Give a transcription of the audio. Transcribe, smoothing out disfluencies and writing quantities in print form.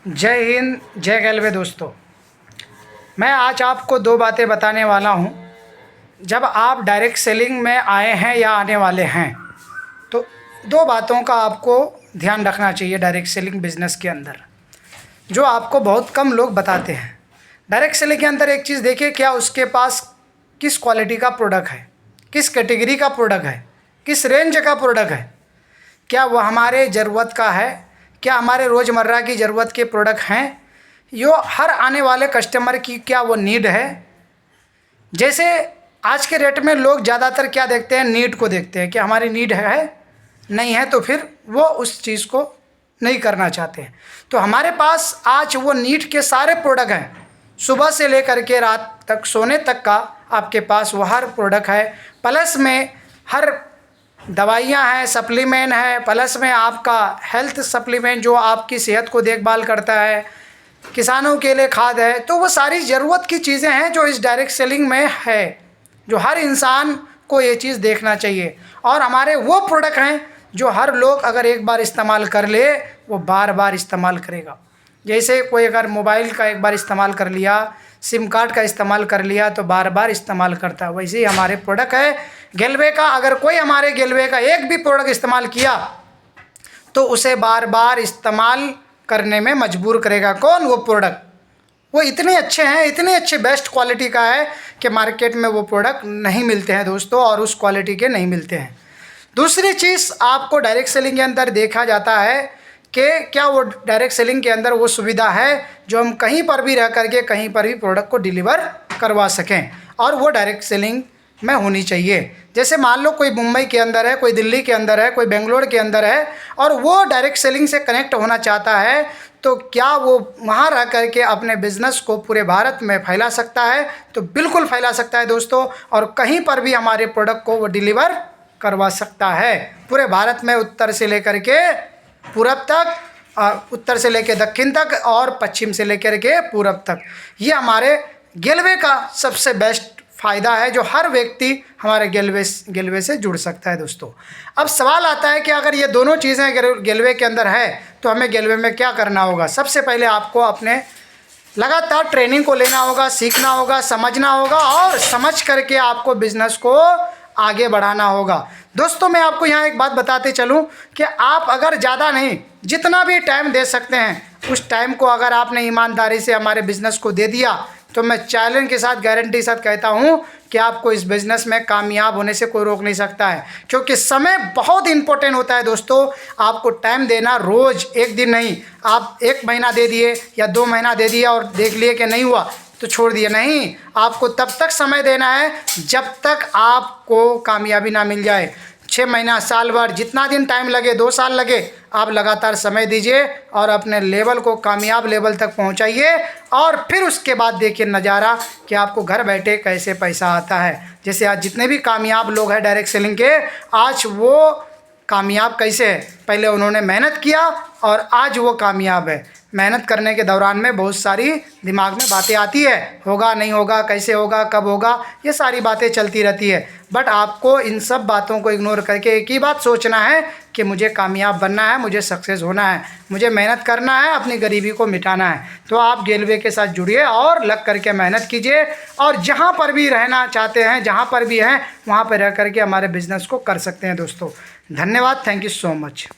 जय हिंद, जय गैलवे दोस्तों। मैं आज आपको दो बातें बताने वाला हूं। जब आप डायरेक्ट सेलिंग में आए हैं या आने वाले हैं तो दो बातों का आपको ध्यान रखना चाहिए डायरेक्ट सेलिंग बिज़नेस के अंदर, जो आपको बहुत कम लोग बताते हैं। डायरेक्ट सेलिंग के अंदर एक चीज़ देखिए, क्या उसके पास किस क्वालिटी का प्रोडक्ट है, किस कैटेगरी का प्रोडक्ट है, किस रेंज का प्रोडक्ट है, क्या वो हमारे ज़रूरत का है, क्या हमारे रोज़मर्रा की ज़रूरत के प्रोडक्ट हैं, यो हर आने वाले कस्टमर की क्या वो नीड है। जैसे आज के रेट में लोग ज़्यादातर क्या देखते हैं, नीड को देखते हैं कि हमारी नीड है, नहीं है तो फिर वो उस चीज़ को नहीं करना चाहते हैं। तो हमारे पास आज वो नीड के सारे प्रोडक्ट हैं, सुबह से लेकर के रात तक सोने तक का आपके पास वो हर प्रोडक्ट है। प्लस में हर दवाइयाँ हैं, सप्लीमेंट है, प्लस में आपका हेल्थ सप्लीमेंट जो आपकी सेहत को देखभाल करता है, किसानों के लिए खाद है। तो वो सारी ज़रूरत की चीज़ें हैं जो इस डायरेक्ट सेलिंग में है, जो हर इंसान को ये चीज़ देखना चाहिए। और हमारे वो प्रोडक्ट हैं जो हर लोग अगर एक बार इस्तेमाल कर ले वो बार बार इस्तेमाल करेगा। जैसे कोई अगर मोबाइल का एक बार इस्तेमाल कर लिया, सिम कार्ड का इस्तेमाल कर लिया तो बार बार इस्तेमाल करता है। वैसे ही हमारे प्रोडक्ट है गेलवे का, अगर कोई हमारे गेलवे का एक भी प्रोडक्ट इस्तेमाल किया तो उसे बार बार इस्तेमाल करने में मजबूर करेगा। कौन? वो प्रोडक्ट। वो इतने अच्छे हैं, इतने अच्छे बेस्ट क्वालिटी का है कि मार्केट में वो प्रोडक्ट नहीं मिलते हैं दोस्तों, और उस क्वालिटी के नहीं मिलते हैं। दूसरी चीज़ आपको डायरेक्ट सेलिंग के अंदर देखा जाता है कि क्या वो डायरेक्ट सेलिंग के अंदर वो सुविधा है जो हम कहीं पर भी रह करके कहीं पर भी प्रोडक्ट को डिलीवर करवा सकें, और वो डायरेक्ट सेलिंग में होनी चाहिए। जैसे मान लो कोई मुंबई के अंदर है, कोई दिल्ली के अंदर है, कोई बेंगलोर के अंदर है और वो डायरेक्ट सेलिंग से कनेक्ट होना चाहता है, तो क्या वो वहाँ रह करके अपने बिज़नेस को पूरे भारत में फैला सकता है? तो बिल्कुल फैला सकता है दोस्तों, और कहीं पर भी हमारे प्रोडक्ट को वो डिलीवर करवा सकता है पूरे भारत में, उत्तर से लेकर के पूरब तक, उत्तर से लेकर दक्षिण तक और पश्चिम से लेकर के पूरब तक। ये हमारे गेलवे का सबसे बेस्ट फ़ायदा है जो हर व्यक्ति हमारे गेलवे से जुड़ सकता है दोस्तों। अब सवाल आता है कि अगर ये दोनों चीज़ें गेलवे के अंदर है तो हमें गेलवे में क्या करना होगा। सबसे पहले आपको अपने लगातार ट्रेनिंग को लेना होगा, सीखना होगा, समझना होगा, और समझ करके आपको बिज़नेस को आगे बढ़ाना होगा। दोस्तों मैं आपको यहाँ एक बात बताते चलूँ कि आप अगर ज़्यादा नहीं, जितना भी टाइम दे सकते हैं उस टाइम को अगर आपने ईमानदारी से हमारे बिज़नेस को दे दिया तो मैं चैलेंज के साथ, गारंटी के साथ कहता हूँ कि आपको इस बिज़नेस में कामयाब होने से कोई रोक नहीं सकता है। क्योंकि समय बहुत इंपॉर्टेंट होता है दोस्तों। आपको टाइम देना, रोज़ एक दिन नहीं, आप 1 महीना दे दिए या 2 महीना दे दिया और देख लिए कि नहीं हुआ तो छोड़ दिया। नहीं, आपको तब तक समय देना है जब तक आपको कामयाबी ना मिल जाए। 6 महीना, साल भर, जितना दिन टाइम लगे, 2 साल लगे, आप लगातार समय दीजिए और अपने लेवल को कामयाब लेवल तक पहुंचाइए, और फिर उसके बाद देखिए नज़ारा कि आपको घर बैठे कैसे पैसा आता है। जैसे आज जितने भी कामयाब लोग हैं डायरेक्ट सेलिंग के, आज वो कामयाब कैसे है? पहले उन्होंने मेहनत किया और आज वो कामयाब है। मेहनत करने के दौरान में बहुत सारी दिमाग में बातें आती है, होगा नहीं होगा, कैसे होगा, कब होगा, ये सारी बातें चलती रहती है। बट आपको इन सब बातों को इग्नोर करके एक ही बात सोचना है कि मुझे कामयाब बनना है, मुझे सक्सेस होना है, मुझे मेहनत करना है, अपनी गरीबी को मिटाना है। तो आप गेलवे के साथ जुड़िए और लग करके मेहनत कीजिए, और जहाँ पर भी रहना चाहते हैं, जहाँ पर भी हैं, वहाँ पर रह करके हमारे बिज़नेस को कर सकते हैं दोस्तों। धन्यवाद, थैंक यू सो मच।